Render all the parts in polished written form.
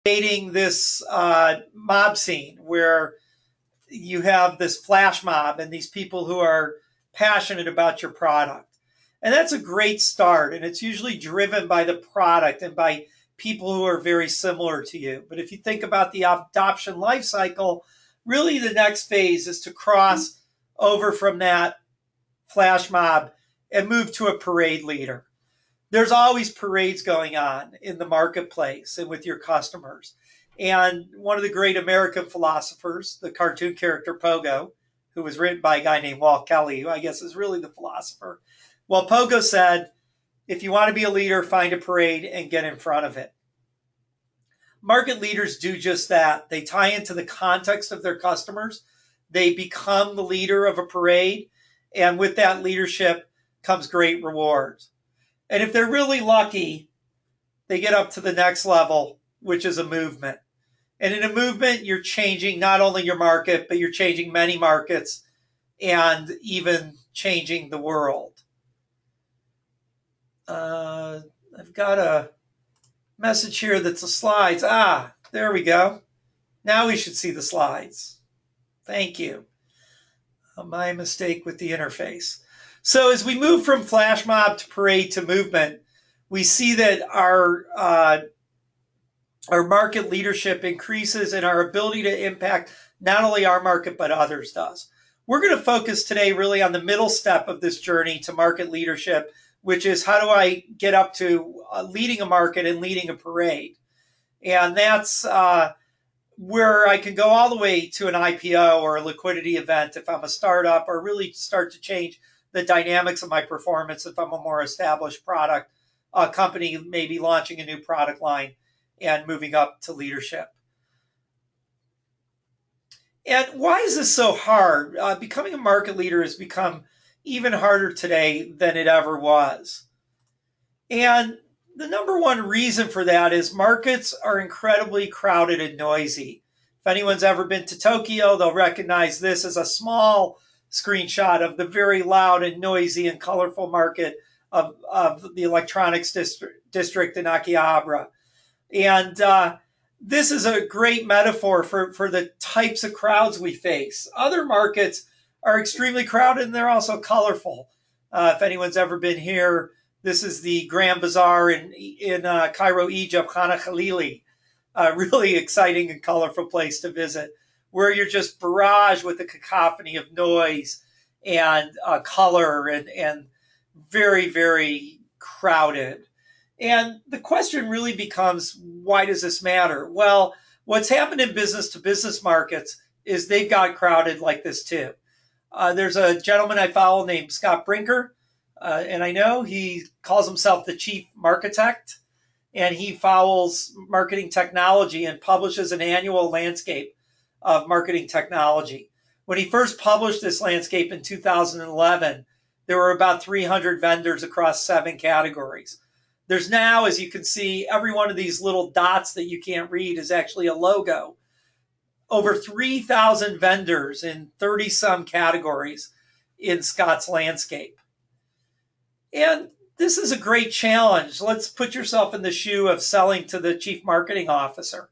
creating this mob scene where you have this flash mob and these people who are passionate about your product. And that's a great start. And it's usually driven by the product and by people who are very similar to you. But if you think about the adoption life cycle, really the next phase is to cross over from that flash mob and move to a parade leader. There's always parades going on in the marketplace and with your customers. And one of the great American philosophers, the cartoon character Pogo, who was written by a guy named Walt Kelly, who I guess is really the philosopher. Well, Pogo said, if you want to be a leader, find a parade and get in front of it. Market leaders do just that. They tie into the context of their customers. They become the leader of a parade. And with that leadership comes great rewards. And if they're really lucky, they get up to the next level, which is a movement. And in a movement, you're changing not only your market, but you're changing many markets and even changing the world. I've got a message here that's the slides. There we go. Now we should see the slides. Thank you. My mistake with the interface. So as we move from flash mob to parade to movement, we see that our market leadership increases and our ability to impact not only our market, but others does. We're going to focus today really on the middle step of this journey to market leadership, which is how do I get up to leading a market and leading a parade? And that's where I can go all the way to an IPO or a liquidity event if I'm a startup, or really start to change the dynamics of my performance if I'm a more established product company, maybe launching a new product line and moving up to leadership. And why is this so hard? Becoming a market leader has become even harder today than it ever was. And the number one reason for that is markets are incredibly crowded and noisy. If anyone's ever been to Tokyo, they'll recognize this as a small screenshot of the very loud and noisy and colorful market of the electronics district in Akihabara. And this is a great metaphor for the types of crowds we face. Other markets are extremely crowded and they're also colorful. If anyone's ever been here, this is the Grand Bazaar in Cairo, Egypt, Khan Khalili. A really exciting and colorful place to visit, where you're just barraged with a cacophony of noise and color and very, very crowded. And the question really becomes, why does this matter? Well, what's happened in business to business markets is they've got crowded like this too. There's a gentleman I follow named Scott Brinker, and I know he calls himself the chief marketect, and he follows marketing technology and publishes an annual landscape of marketing technology. When he first published this landscape in 2011, there were about 300 vendors across 7 categories. There's now, as you can see, every one of these little dots that you can't read is actually a logo. Over 3,000 vendors in 30-some categories in Scott's landscape. And this is a great challenge. Let's put yourself in the shoe of selling to the chief marketing officer.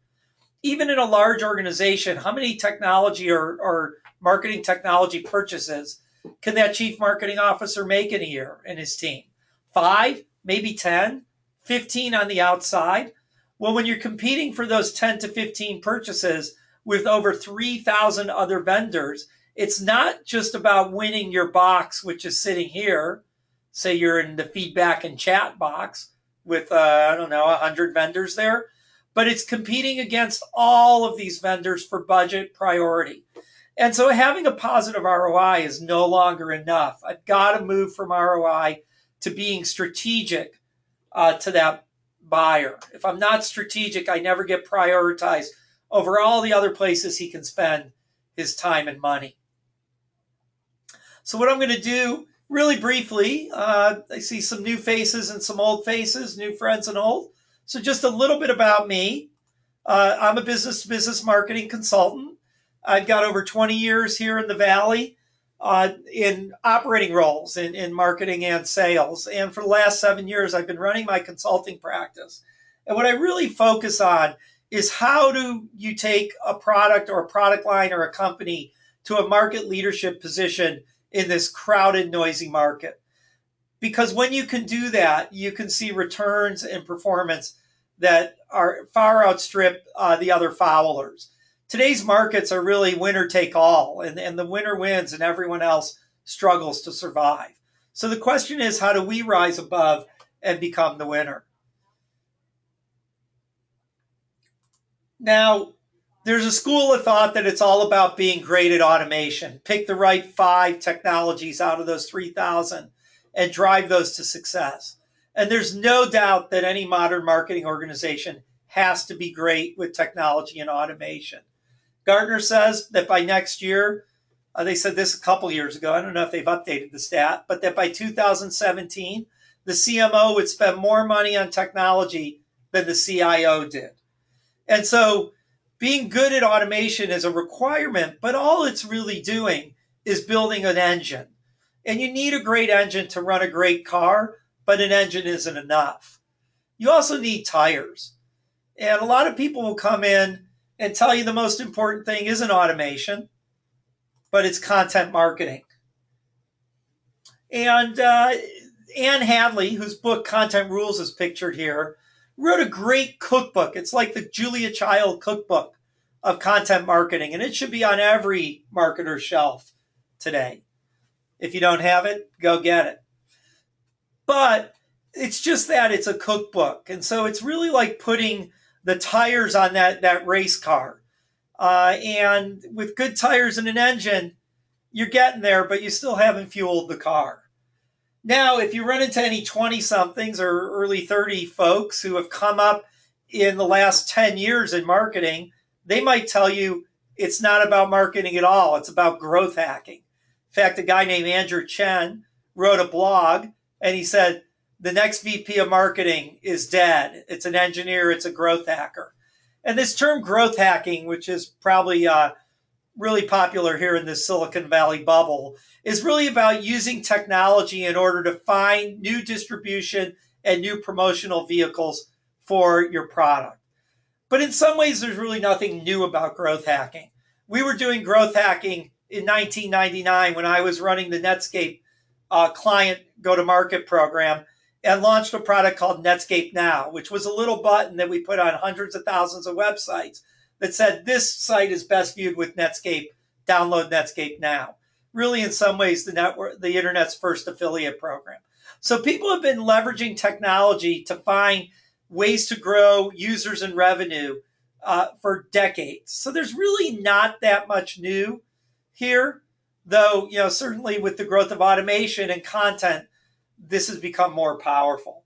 Even in a large organization, how many technology or marketing technology purchases can that chief marketing officer make in a year in his team? 5, maybe 10, 15 on the outside? Well, when you're competing for those 10 to 15 purchases with over 3,000 other vendors, it's not just about winning your box, which is sitting here. Say you're in the feedback and chat box with, 100 vendors there, but it's competing against all of these vendors for budget priority. And so having a positive ROI is no longer enough. I've got to move from ROI to being strategic to that buyer. If I'm not strategic, I never get prioritized over all the other places he can spend his time and money. So what I'm going to do really briefly, I see some new faces and some old faces, new friends and old. So just a little bit about me. I'm a business-to-business marketing consultant. I've got over 20 years here in the Valley in operating roles in marketing and sales. And for the last 7 years, I've been running my consulting practice. And what I really focus on is how do you take a product or a product line or a company to a market leadership position in this crowded, noisy market? Because when you can do that, you can see returns and performance that are far outstrip the other followers. Today's markets are really winner take all, and the winner wins and everyone else struggles to survive. So the question is, how do we rise above and become the winner? Now, there's a school of thought that it's all about being great at automation. Pick the right 5 technologies out of those 3,000 and drive those to success. And there's no doubt that any modern marketing organization has to be great with technology and automation. Gartner says that by next year, they said this a couple years ago, I don't know if they've updated the stat, but that by 2017, the CMO would spend more money on technology than the CIO did. And so being good at automation is a requirement, but all it's really doing is building an engine. And you need a great engine to run a great car, but an engine isn't enough. You also need tires. And a lot of people will come in and tell you the most important thing isn't automation, but it's content marketing. And Anne Hadley, whose book Content Rules is pictured here, wrote a great cookbook. It's like the Julia Child cookbook of content marketing, and it should be on every marketer's shelf today. If you don't have it, go get it. But it's just that it's a cookbook. And so it's really like putting the tires on that race car. And with good tires and an engine, you're getting there, but you still haven't fueled the car. Now, if you run into any 20-somethings or early 30 folks who have come up in the last 10 years in marketing, they might tell you it's not about marketing at all. It's about growth hacking. In fact, a guy named Andrew Chen wrote a blog, and he said, the next VP of marketing is dead. It's an engineer. It's a growth hacker. And this term growth hacking, which is probably really popular here in this Silicon Valley bubble, is really about using technology in order to find new distribution and new promotional vehicles for your product. But in some ways, there's really nothing new about growth hacking. We were doing growth hacking in 1999 when I was running the Netscape client go-to-market program and launched a product called Netscape Now, which was a little button that we put on hundreds of thousands of websites that said, this site is best viewed with Netscape, download Netscape Now. Really, in some ways, the internet's first affiliate program. So people have been leveraging technology to find ways to grow users and revenue for decades. So there's really not that much new here, though, certainly with the growth of automation and content, this has become more powerful.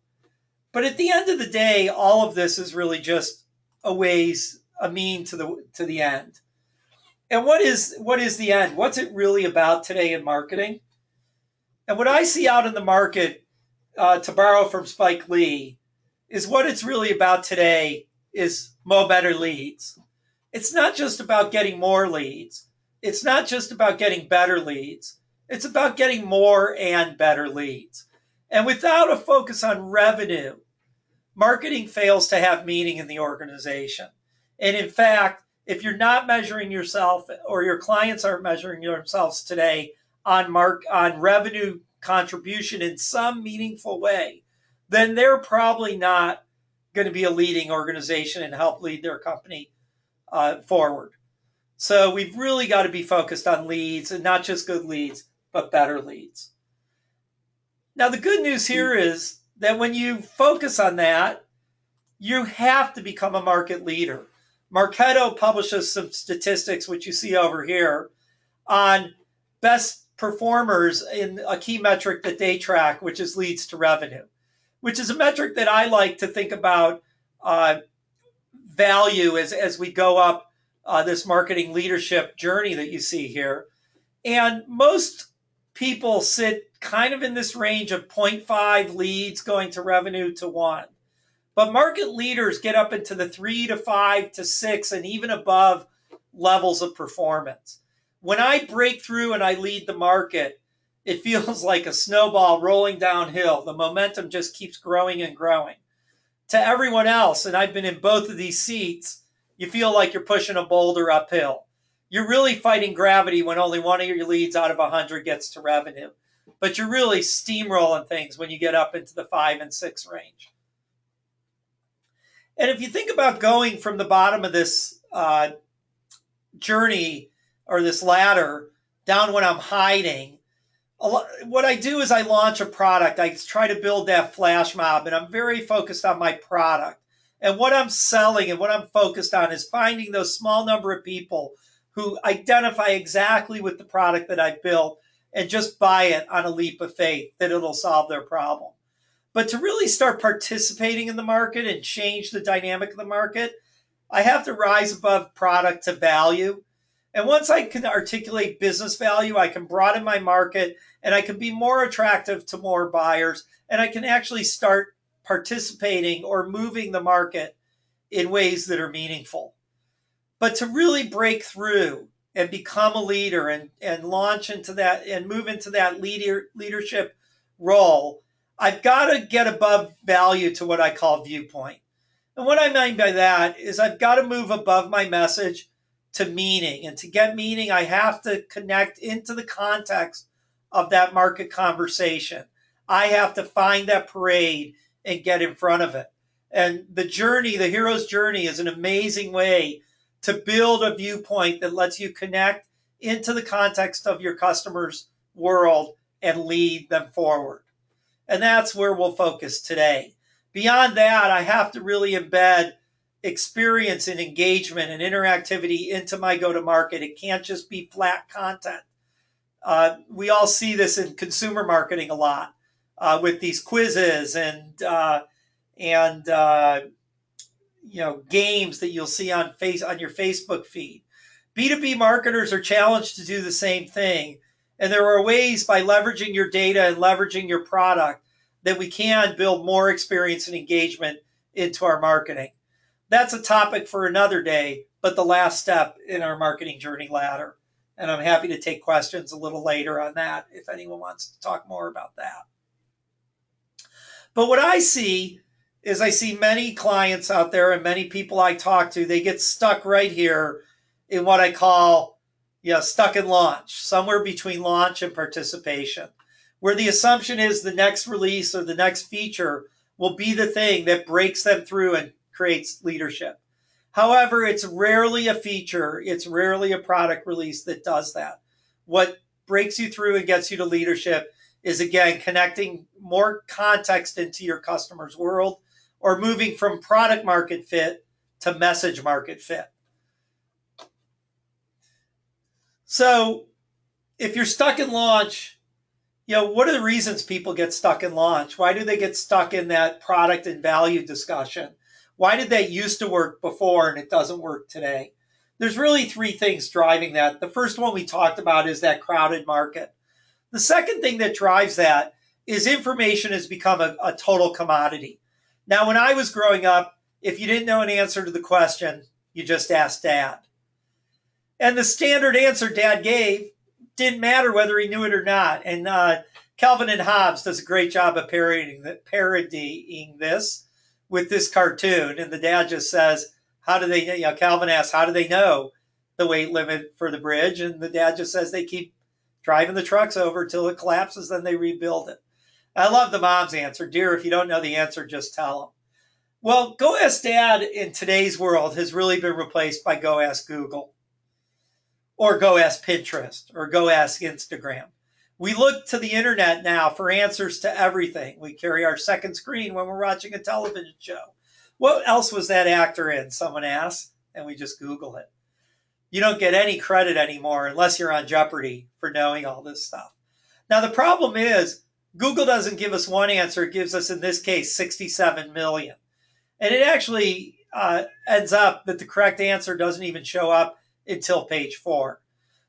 But at the end of the day, all of this is really just a mean to the end. And what is the end? What's it really about today in marketing? And what I see out in the market, to borrow from Spike Lee, is what it's really about today is mo better leads. It's not just about getting more leads. It's not just about getting better leads. It's about getting more and better leads. And without a focus on revenue, marketing fails to have meaning in the organization. And in fact, if you're not measuring yourself or your clients aren't measuring themselves today on revenue contribution in some meaningful way, then they're probably not going to be a leading organization and help lead their company forward. So we've really got to be focused on leads, and not just good leads, but better leads. Now, the good news here is that when you focus on that, you have to become a market leader. Marketo publishes some statistics, which you see over here, on best performers in a key metric that they track, which is leads to revenue, which is a metric that I like to think about value as we go up this marketing leadership journey that you see here. And most people sit kind of in this range of 0.5 leads going to revenue to 1. But market leaders get up into the 3 to 5 to 6 and even above levels of performance. When I break through and I lead the market, it feels like a snowball rolling downhill. The momentum just keeps growing and growing. To everyone else, and I've been in both of these seats, you feel like you're pushing a boulder uphill. You're really fighting gravity when only one of your leads out of 100 gets to revenue. But you're really steamrolling things when you get up into the 5 and 6 range. And if you think about going from the bottom of this journey or this ladder down when I'm hiding, what I do is I launch a product. I try to build that flash mob, and I'm very focused on my product. And what I'm selling and what I'm focused on is finding those small number of people who identify exactly with the product that I built and just buy it on a leap of faith that it'll solve their problem. But to really start participating in the market and change the dynamic of the market, I have to rise above product to value. And once I can articulate business value, I can broaden my market and I can be more attractive to more buyers. And I can actually start participating or moving the market in ways that are meaningful. But to really break through and become a leader and launch into that and move into that leadership role, I've got to get above value to what I call viewpoint. And what I mean by that is I've got to move above my message to meaning. And to get meaning, I have to connect into the context of that market conversation. I have to find that parade and get in front of it. And the journey, the hero's journey, is an amazing way to build a viewpoint that lets you connect into the context of your customer's world and lead them forward. And that's where we'll focus today. Beyond that, I have to really embed experience and engagement and interactivity into my go-to-market. It can't just be flat content. We all see this in consumer marketing a lot with these quizzes and games that you'll see on your Facebook feed. B2B marketers are challenged to do the same thing. And there are ways by leveraging your data and leveraging your product that we can build more experience and engagement into our marketing. That's a topic for another day, but the last step in our marketing journey ladder. And I'm happy to take questions a little later on that if anyone wants to talk more about that. But what I see is I see many clients out there and many people I talk to, they get stuck right here in what I call stuck in launch, somewhere between launch and participation, where the assumption is the next release or the next feature will be the thing that breaks them through and creates leadership. However, it's rarely a feature, it's rarely a product release that does that. What breaks you through and gets you to leadership is, again, connecting more context into your customer's world or moving from product market fit to message market fit. So if you're stuck in launch, what are the reasons people get stuck in launch? Why do they get stuck in that product and value discussion? Why did that used to work before and it doesn't work today? There's really three things driving that. The first one we talked about is that crowded market. The second thing that drives that is information has become a total commodity. Now, when I was growing up, if you didn't know an answer to the question, you just asked Dad. And the standard answer Dad gave didn't matter whether he knew it or not. And Calvin and Hobbes does a great job of parodying this with this cartoon. And the dad just says, how do they, Calvin asks, how do they know the weight limit for the bridge? And the dad just says they keep driving the trucks over till it collapses, then they rebuild it. I love the mom's answer. Dear, if you don't know the answer, just tell them. Well, Go Ask Dad in today's world has really been replaced by Go Ask Google, or Go Ask Pinterest, or Go Ask Instagram. We look to the internet now for answers to everything. We carry our second screen when we're watching a television show. What else was that actor in? Someone asks, and we just Google it. You don't get any credit anymore unless you're on Jeopardy for knowing all this stuff. Now, the problem is Google doesn't give us one answer. It gives us, in this case, 67 million. And it actually ends up that the correct answer doesn't even show up until page 4.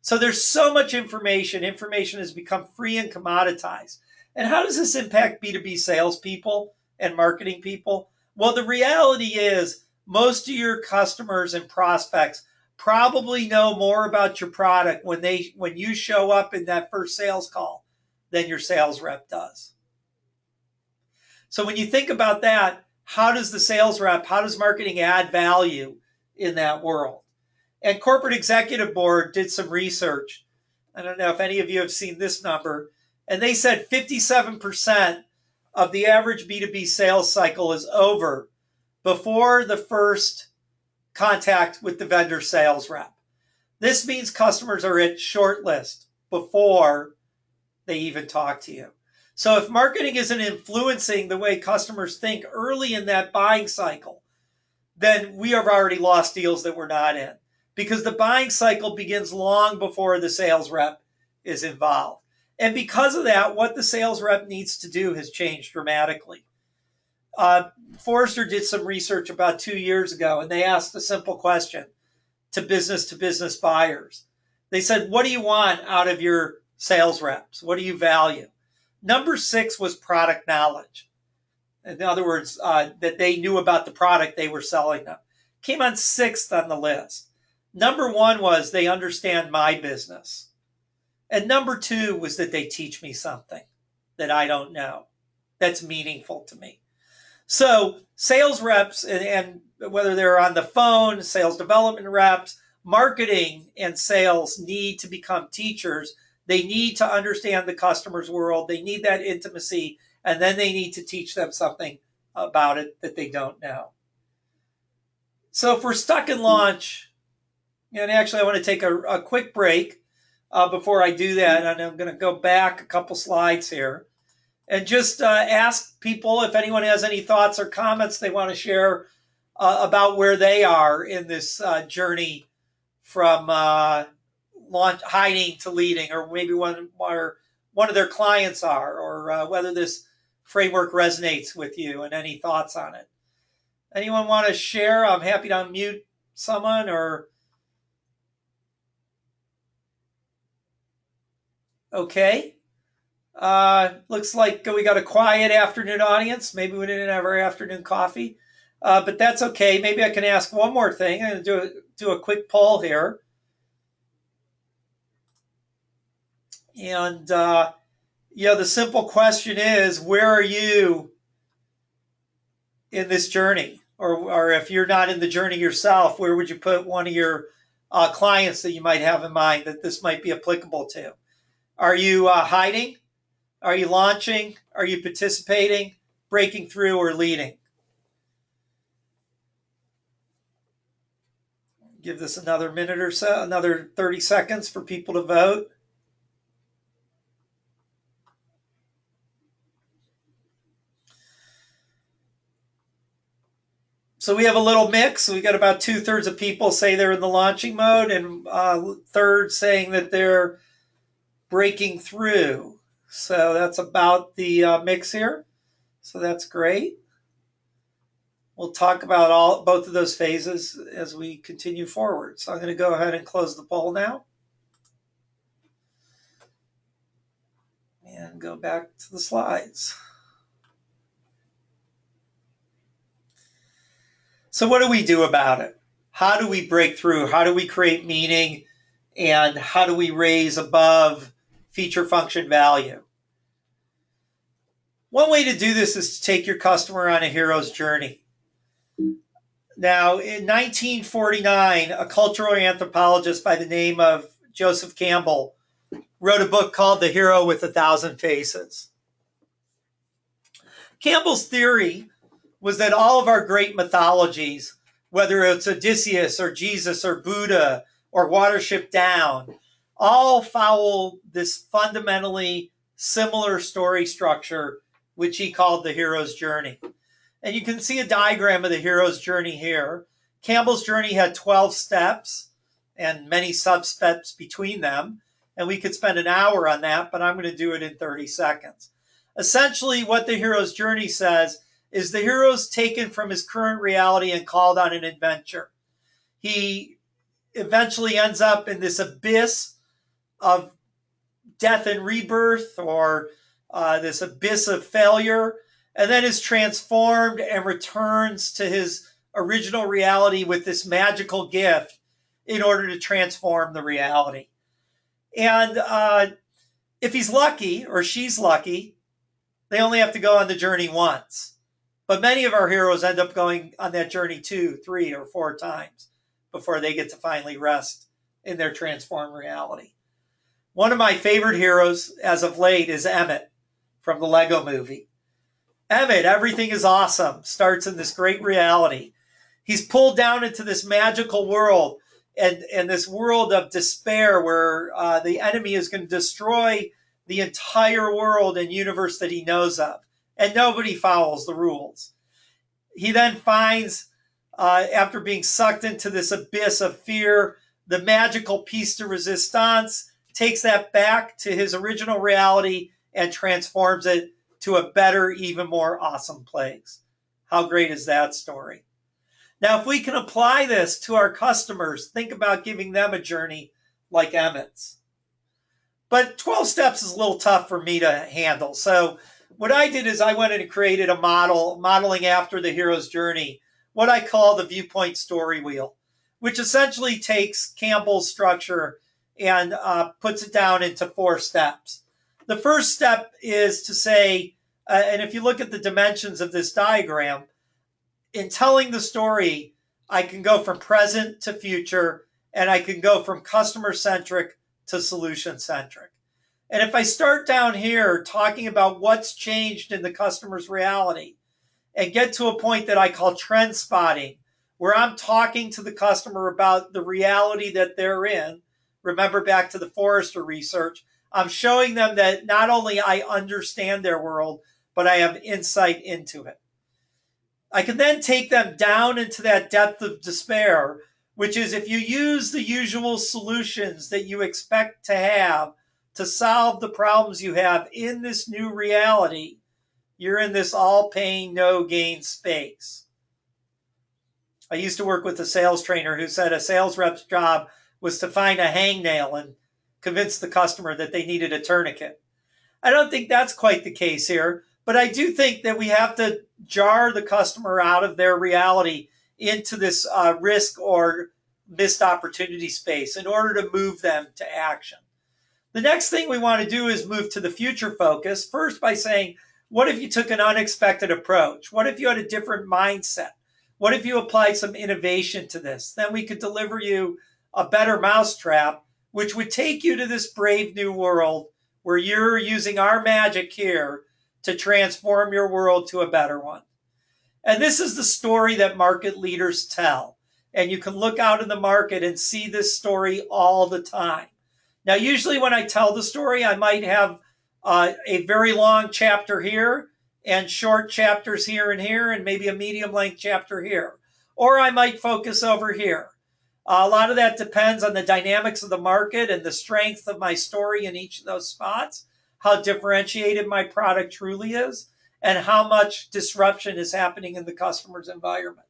So there's so much information. Information has become free and commoditized. And how does this impact B2B salespeople and marketing people? Well, the reality is most of your customers and prospects probably know more about your product when you show up in that first sales call than your sales rep does. So when you think about that, how does marketing add value in that world. And Corporate Executive Board did some research. I don't know if any of you have seen this number. And they said 57% of the average B2B sales cycle is over before the first contact with the vendor sales rep. This means customers are at shortlist before they even talk to you. So if marketing isn't influencing the way customers think early in that buying cycle, then we have already lost deals that we're not in, because the buying cycle begins long before the sales rep is involved. And because of that, what the sales rep needs to do has changed dramatically. Forrester did some research about 2 years ago, and they asked a simple question to business buyers. They said, what do you want out of your sales reps? What do you value? Number 6 was product knowledge. In other words, that they knew about the product they were selling them. Came on 6th on the list. Number 1 was they understand my business. And number 2 was that they teach me something that I don't know that's meaningful to me. So sales reps, and whether they're on the phone, sales development reps, marketing and sales need to become teachers. They need to understand the customer's world. They need that intimacy, and then they need to teach them something about it that they don't know. So if we're stuck in launch, and actually I want to take a quick break before I do that, and I'm going to go back a couple slides here and just ask people if anyone has any thoughts or comments they want to share about where they are in this journey from launch, hiding to leading, or maybe one of their clients are, or whether this framework resonates with you and any thoughts on it. Anyone want to share? I'm happy to unmute someone. Or okay. Looks like we got a quiet afternoon audience. Maybe we didn't have our afternoon coffee, but that's okay. Maybe I can ask one more thing. I'm going to do a quick poll here. And, the simple question is, where are you in this journey? Or if you're not in the journey yourself, where would you put one of your clients that you might have in mind that this might be applicable to? Are you hiding? Are you launching? Are you participating, breaking through, or leading? Give this another minute or so, another 30 seconds for people to vote. So we have a little mix. We got about 2/3 of people say they're in the launching mode, and third saying that they're breaking through. So that's about the mix here. So that's great. We'll talk about both of those phases as we continue forward. So I'm going to go ahead and close the poll now. And go back to the slides. So what do we do about it? How do we break through? How do we create meaning? And how do we raise above feature function value? One way to do this is to take your customer on a hero's journey. Now, in 1949, a cultural anthropologist by the name of Joseph Campbell wrote a book called The Hero with 1,000 Faces. Campbell's theory was that all of our great mythologies, whether it's Odysseus or Jesus or Buddha or Watership Down, all follow this fundamentally similar story structure, which he called the hero's journey. And you can see a diagram of the hero's journey here. Campbell's journey had 12 steps and many sub-steps between them. And we could spend an hour on that, but I'm going to do it in 30 seconds. Essentially, what the hero's journey says is the hero's taken from his current reality and called on an adventure. He eventually ends up in this abyss of death and rebirth, or this abyss of failure, and then is transformed and returns to his original reality with this magical gift in order to transform the reality. And if he's lucky, or she's lucky, they only have to go on the journey once. But many of our heroes end up going on that journey 2, 3, or 4 times before they get to finally rest in their transformed reality. One of my favorite heroes as of late is Emmett from the Lego movie. Emmett, everything is awesome, starts in this great reality. He's pulled down into this magical world and this world of despair where the enemy is going to destroy the entire world and universe that he knows of. And nobody follows the rules. He then finds, after being sucked into this abyss of fear, the magical piece de resistance, takes that back to his original reality and transforms it to a better, even more awesome place. How great is that story? Now, if we can apply this to our customers, think about giving them a journey like Emmett's. But 12 steps is a little tough for me to handle. So what I did is I went in and created a model, modeling after the hero's journey, what I call the viewpoint story wheel, which essentially takes Campbell's structure and puts it down into 4 steps. The first step is to say, and if you look at the dimensions of this diagram, in telling the story, I can go from present to future, and I can go from customer-centric to solution-centric. And if I start down here talking about what's changed in the customer's reality and get to a point that I call trend spotting, where I'm talking to the customer about the reality that they're in, remember back to the Forrester research, I'm showing them that not only I understand their world, but I have insight into it. I can then take them down into that depth of despair, which is if you use the usual solutions that you expect to have to solve the problems you have in this new reality, you're in this all pain, no gain space. I used to work with a sales trainer who said a sales rep's job was to find a hangnail and convince the customer that they needed a tourniquet. I don't think that's quite the case here, but I do think that we have to jar the customer out of their reality into this risk or missed opportunity space in order to move them to action. The next thing we want to do is move to the future focus, first by saying, what if you took an unexpected approach? What if you had a different mindset? What if you applied some innovation to this? Then we could deliver you a better mousetrap, which would take you to this brave new world where you're using our magic here to transform your world to a better one. And this is the story that market leaders tell. And you can look out in the market and see this story all the time. Now, usually when I tell the story, I might have a very long chapter here and short chapters here and maybe a medium length chapter here. Or I might focus over here. A lot of that depends on the dynamics of the market and the strength of my story in each of those spots, how differentiated my product truly is, and how much disruption is happening in the customer's environment.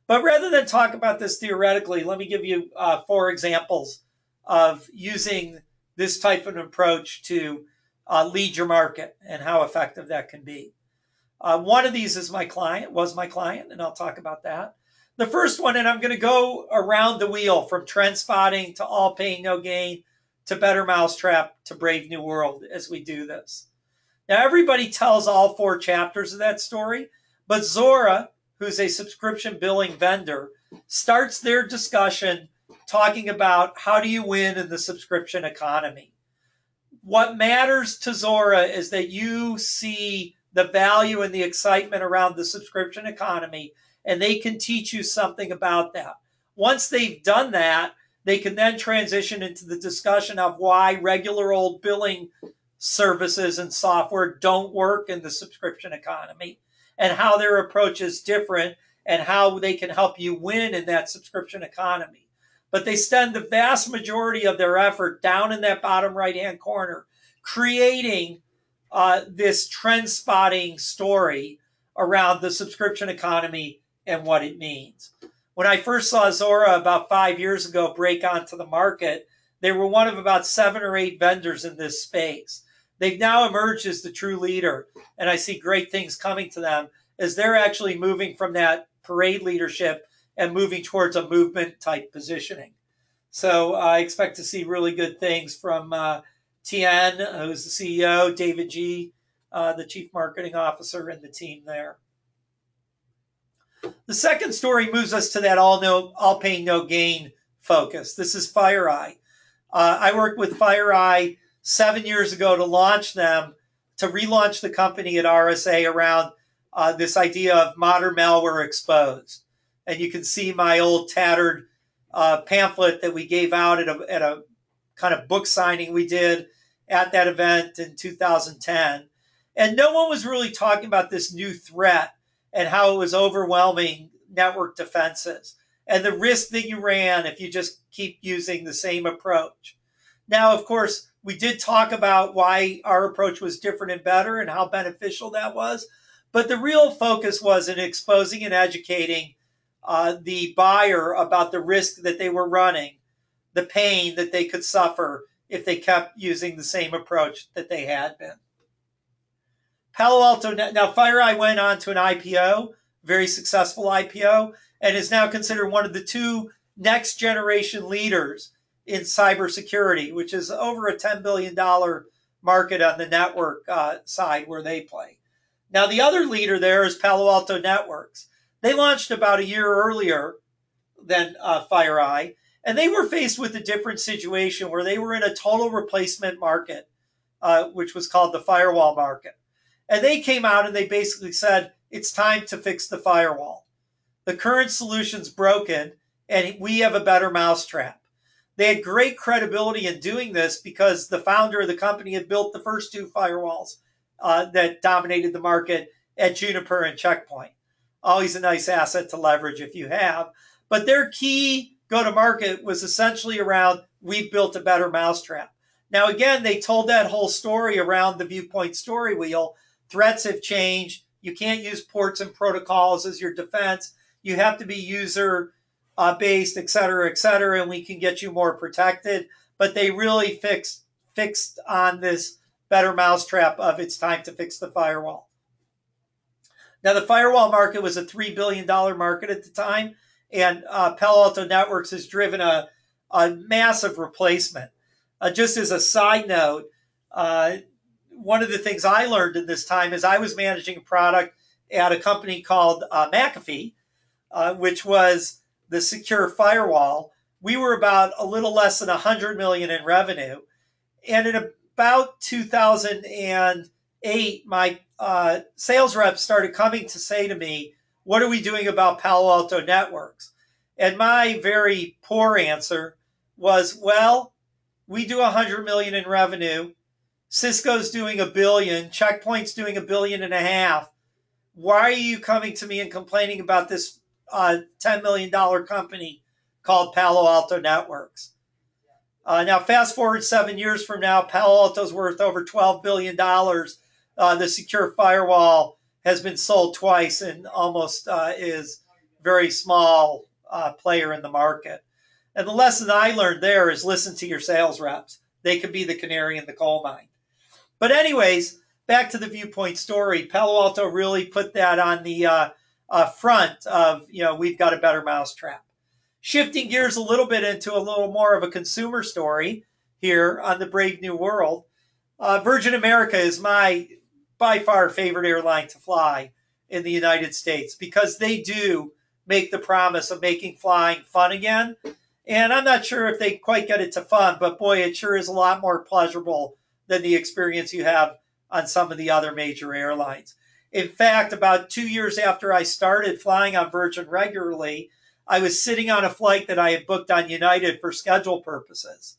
But rather than talk about this theoretically, let me give you 4 examples of using this type of approach to lead your market and how effective that can be. One of these is was my client, and I'll talk about that. The first one, and I'm going to go around the wheel from trend spotting to all pain, no gain, to better mousetrap, to brave new world as we do this. Now, everybody tells all 4 chapters of that story, but Zuora, who's a subscription billing vendor, starts their discussion talking about how do you win in the subscription economy. What matters to Zuora is that you see the value and the excitement around the subscription economy, and they can teach you something about that. Once they've done that, they can then transition into the discussion of why regular old billing services and software don't work in the subscription economy and how their approach is different and how they can help you win in that subscription economy. But they spend the vast majority of their effort down in that bottom right-hand corner, creating this trend spotting story around the subscription economy and what it means. When I first saw Zuora about 5 years ago break onto the market, they were one of about 7 or 8 vendors in this space. They've now emerged as the true leader, and I see great things coming to them as they're actually moving from that parade leadership and moving towards a movement type positioning. So I expect to see really good things from Tien, who's the CEO, David G., the Chief Marketing Officer, and the team there. The second story moves us to that all pain, no gain focus. This is FireEye. I worked with FireEye 7 years ago to launch them, to relaunch the company at RSA around this idea of modern malware exposed. And you can see my old tattered pamphlet that we gave out at a kind of book signing we did at that event in 2010. And no one was really talking about this new threat and how it was overwhelming network defenses and the risk that you ran if you just keep using the same approach. Now, of course, we did talk about why our approach was different and better and how beneficial that was. But the real focus was in exposing and educating the buyer about the risk that they were running, the pain that they could suffer if they kept using the same approach that they had been. Palo Alto, now FireEye went on to an IPO, very successful IPO, and is now considered one of the two next generation leaders in cybersecurity, which is over a $10 billion market on the network side where they play. Now, the other leader there is Palo Alto Networks. They launched about a year earlier than FireEye, and they were faced with a different situation where they were in a total replacement market, which was called the firewall market. And they came out and they basically said, it's time to fix the firewall. The current solution's broken, and we have a better mousetrap. They had great credibility in doing this because the founder of the company had built the first two firewalls that dominated the market at Juniper and Checkpoint. Always a nice asset to leverage if you have. But their key go-to-market was essentially around, we've built a better mousetrap. Now, again, they told that whole story around the Viewpoint story wheel. Threats have changed. You can't use ports and protocols as your defense. You have to be user based, et cetera, and we can get you more protected. But they really fixed on this better mousetrap of it's time to fix the firewall. Now, the firewall market was a $3 billion market at the time, and Palo Alto Networks has driven a massive replacement. Just as a side note, one of the things I learned in this time is I was managing a product at a company called McAfee, which was the secure firewall. We were about a little less than 100 million in revenue. And in about 2008, my sales reps started coming to say to me, what are we doing about Palo Alto Networks? And my very poor answer was, well, we do 100 million in revenue. Cisco's doing $1 billion. Checkpoint's doing $1.5 billion. Why are you coming to me and complaining about this $10 million company called Palo Alto Networks? Now, fast forward 7 years from now, Palo Alto's worth over $12 billion. The secure firewall has been sold twice and almost is very small player in the market. And the lesson I learned there is listen to your sales reps. They could be the canary in the coal mine. But anyways, back to the Viewpoint story. Palo Alto really put that on the front of, we've got a better mousetrap. Shifting gears a little bit into a little more of a consumer story here on the Brave New World. Virgin America is my by far favorite airline to fly in the United States because they do make the promise of making flying fun again. And I'm not sure if they quite get it to fun, but boy, it sure is a lot more pleasurable than the experience you have on some of the other major airlines. In fact, about 2 years after I started flying on Virgin regularly, I was sitting on a flight that I had booked on United for schedule purposes.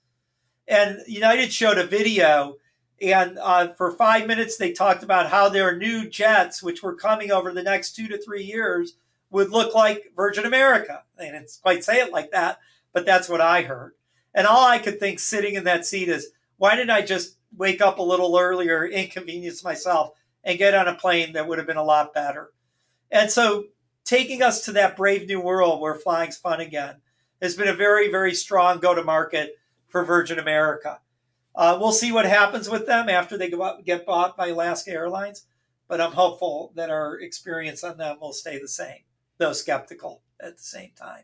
And United showed a video, and for 5 minutes, they talked about how their new jets, which were coming over the next 2 to 3 years, would look like Virgin America. And it's quite say it like that, but that's what I heard. And all I could think sitting in that seat is, why didn't I just wake up a little earlier, inconvenience myself, and get on a plane that would have been a lot better? And so taking us to that brave new world where flying's fun again has been a very, very strong go-to-market for Virgin America. We'll see what happens with them after they get bought by Alaska Airlines, but I'm hopeful that our experience on them will stay the same, though skeptical at the same time.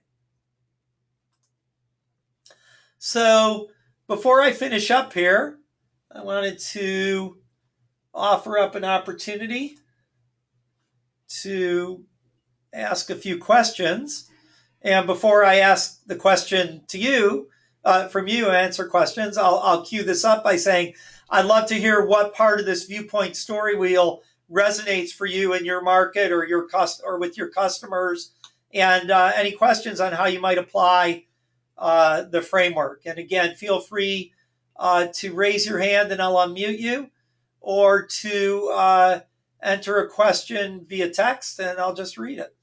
So before I finish up here, I wanted to offer up an opportunity to ask a few questions. And before I ask the question to you, from you, answer questions, I'll cue this up by saying, I'd love to hear what part of this viewpoint story wheel resonates for you in your market or or with your customers, and any questions on how you might apply the framework. And again, feel free to raise your hand and I'll unmute you, or to enter a question via text and I'll just read it.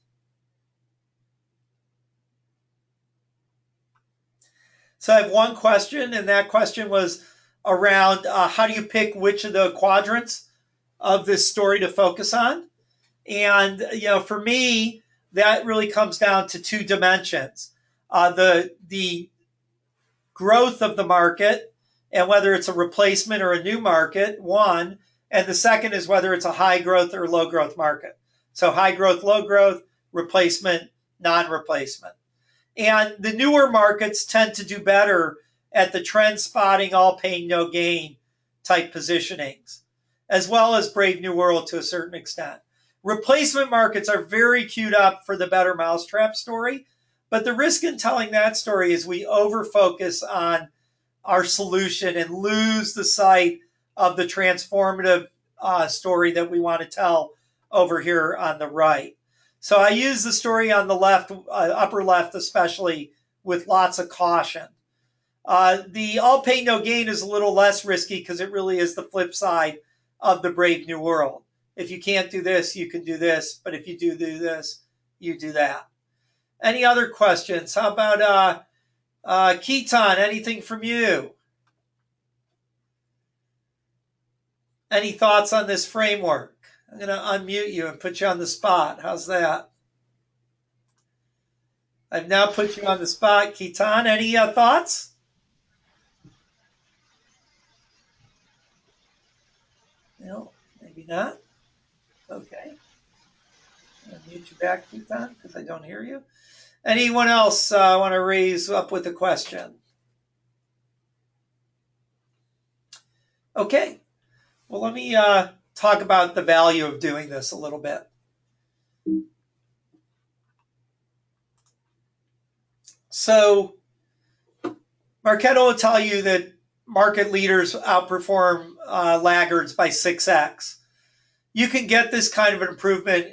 So I have one question, and that question was around how do you pick which of the quadrants of this story to focus on? And for me, that really comes down to two dimensions: the growth of the market, and whether it's a replacement or a new market, one, and the second is whether it's a high growth or low growth market. So high growth, low growth, replacement, non-replacement. And the newer markets tend to do better at the trend spotting, all pain, no gain type positionings, as well as Brave New World to a certain extent. Replacement markets are very queued up for the better mousetrap story, but the risk in telling that story is we over-focus on our solution and lose the sight of the transformative story that we want to tell over here on the right. So I use the story on the left, upper left especially, with lots of caution. The all pain, no gain is a little less risky because it really is the flip side of the Brave New World. If you can't do this, you can do this. But if you do this, you do that. Any other questions? How about Keaton, anything from you? Any thoughts on this framework? I'm going to unmute you and put you on the spot. How's that? I've now put you on the spot. Keaton, any thoughts? No, maybe not. Okay. I'll mute you back, Keaton, because I don't hear you. Anyone else want to raise up with a question? Okay. Well, let me talk about the value of doing this a little bit. So Marketo will tell you that market leaders outperform laggards by 6x. You can get this kind of improvement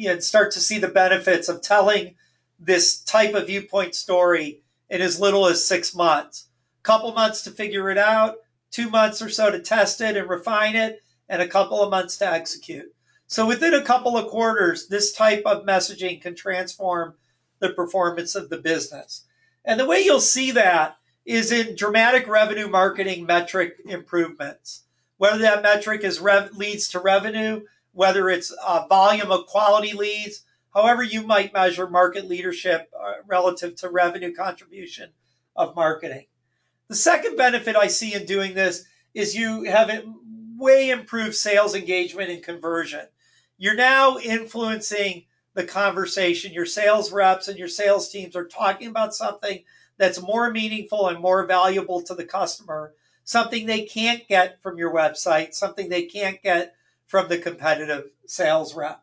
and start to see the benefits of telling this type of viewpoint story in as little as 6 months. A couple months to figure it out, 2 months or so to test it and refine it, and a couple of months to execute. So within a couple of quarters, this type of messaging can transform the performance of the business. And the way you'll see that is in dramatic revenue marketing metric improvements. Whether that metric is leads to revenue, whether it's volume of quality leads, however you might measure market leadership relative to revenue contribution of marketing. The second benefit I see in doing this is you have way improved sales engagement and conversion. You're now influencing the conversation. Your sales reps and your sales teams are talking about something that's more meaningful and more valuable to the customer, something they can't get from your website, something they can't get from the competitive sales rep.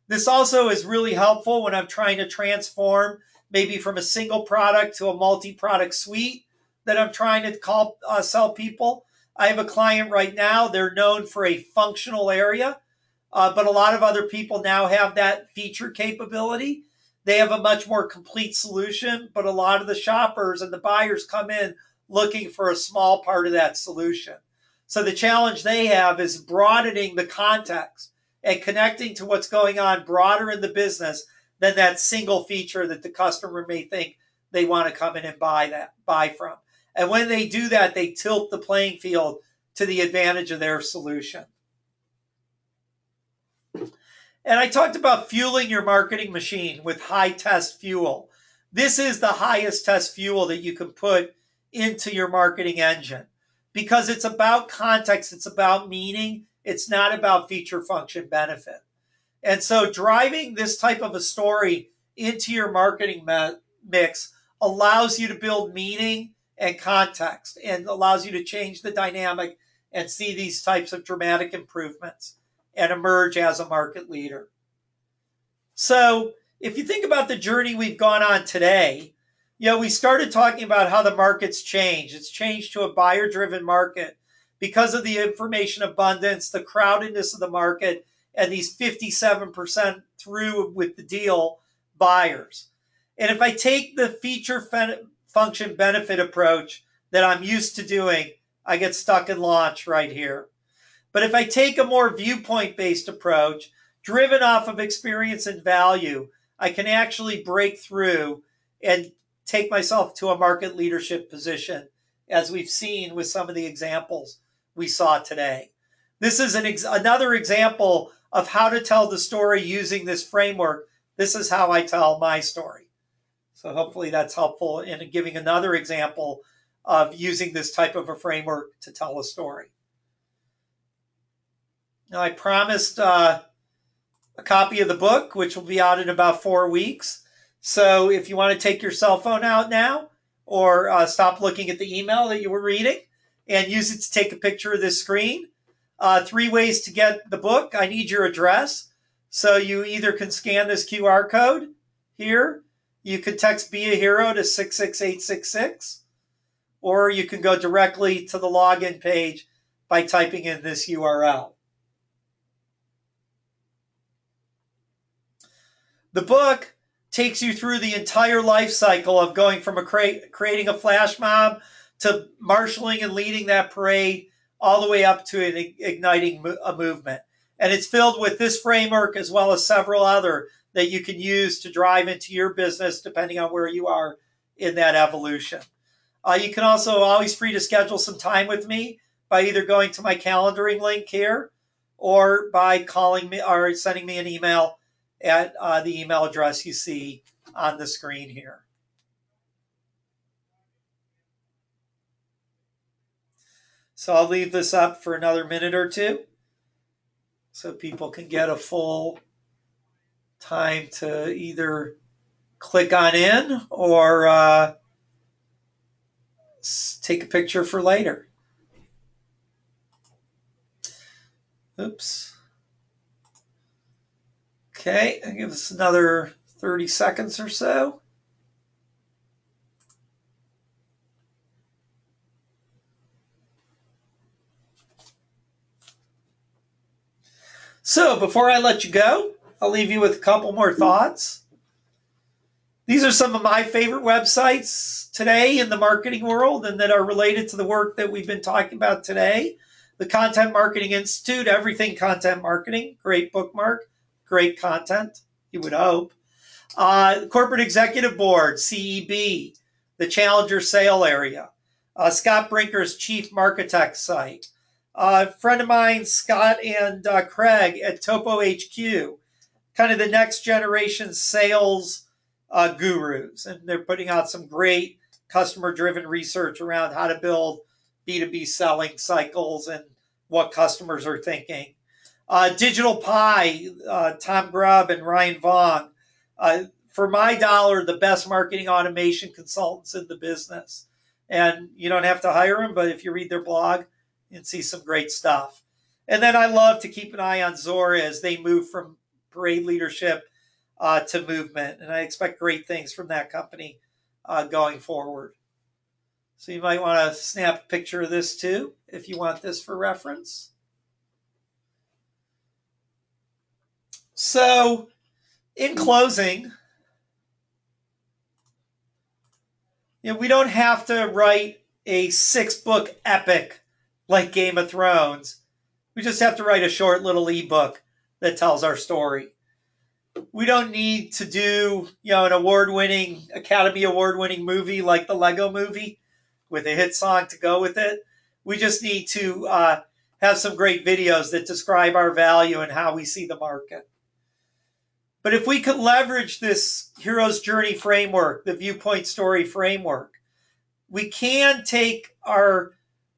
This also is really helpful when I'm trying to transform maybe from a single product to a multi-product suite that I'm trying to sell people. I have a client right now, they're known for a functional area, but a lot of other people now have that feature capability. They have a much more complete solution, but a lot of the shoppers and the buyers come in looking for a small part of that solution. So the challenge they have is broadening the context and connecting to what's going on broader in the business than that single feature that the customer may think they want to come in and buy from. And when they do that, they tilt the playing field to the advantage of their solution. And I talked about fueling your marketing machine with high test fuel. This is the highest test fuel that you can put into your marketing engine because it's about context, it's about meaning, it's not about feature function benefit. And so driving this type of a story into your marketing mix allows you to build meaning and context and allows you to change the dynamic and see these types of dramatic improvements and emerge as a market leader. So if you think about the journey we've gone on today, we started talking about how the market's changed. It's changed to a buyer-driven market because of the information abundance, the crowdedness of the market, and these 57% through with the deal buyers. And if I take the feature function benefit approach that I'm used to doing, I get stuck in launch right here. But if I take a more viewpoint-based approach, driven off of experience and value, I can actually break through and take myself to a market leadership position, as we've seen with some of the examples we saw today. This is another example of how to tell the story using this framework. This is how I tell my story. So hopefully that's helpful in giving another example of using this type of a framework to tell a story. Now, I promised a copy of the book, which will be out in about 4 weeks. So if you want to take your cell phone out now, or stop looking at the email that you were reading and use it to take a picture of this screen. 3 ways to get the book. I need your address. So you either can scan this QR code here. You can text Be a Hero to 66866. Or you can go directly to the login page by typing in this URL. The book takes you through the entire life cycle of going from creating a flash mob to marshaling and leading that parade all the way up to igniting a movement. And it's filled with this framework as well as several other that you can use to drive into your business depending on where you are in that evolution. You can also always free to schedule some time with me by either going to my calendaring link here or by calling me or sending me an email at the email address you see on the screen here. So I'll leave this up for another minute or two so people can get a full time to either click on in or take a picture for later. Oops. Okay, I'll give us another 30 seconds or so. So before I let you go, I'll leave you with a couple more thoughts. These are some of my favorite websites today in the marketing world and that are related to the work that we've been talking about today. The Content Marketing Institute, Everything Content Marketing, great bookmark, great content, you would hope. Corporate Executive Board, CEB, the Challenger Sale Area. Scott Brinker's Chief Marketech site. A friend of mine, Scott and Craig at Topo HQ, kind of the next generation sales gurus. And they're putting out some great customer-driven research around how to build B2B selling cycles and what customers are thinking. Digital Pie, Tom Grubb and Ryan Vaughn. For my dollar, the best marketing automation consultants in the business. And you don't have to hire them, but if you read their blog, you can see some great stuff. And then I love to keep an eye on Zuora as they move from parade leadership to movement. And I expect great things from that company going forward. So you might want to snap a picture of this too, if you want this for reference. So in closing, we don't have to write a 6-book epic like Game of Thrones. We just have to write a short little ebook that tells our story. We don't need to do, an award-winning, Academy Award-winning movie like the Lego Movie with a hit song to go with it. We just need to have some great videos that describe our value and how we see the market. But if we could leverage this hero's journey framework, the viewpoint story framework, we can take our,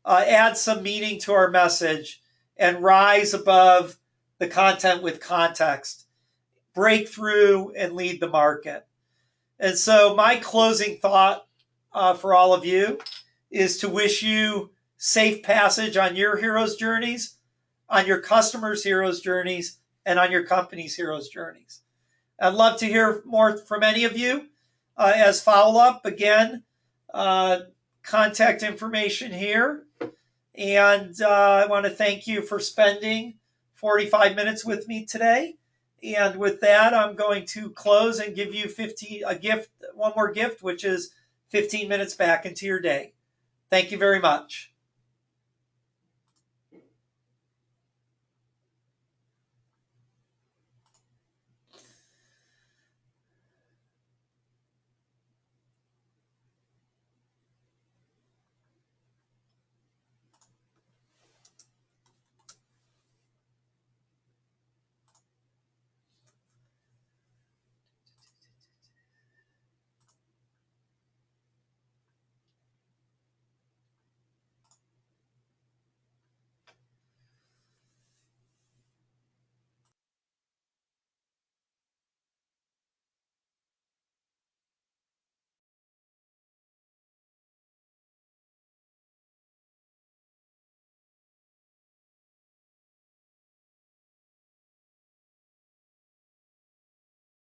add some meaning to our message and rise above the content with context, break through and lead the market. And so my closing thought for all of you is to wish you safe passage on your hero's journeys, on your customers' hero's journeys, and on your company's hero's journeys. I'd love to hear more from any of you as follow-up. Again, contact information here. And I want to thank you for spending 45 minutes with me today. And with that, I'm going to close and give you one more gift, which is 15 minutes back into your day. Thank you very much.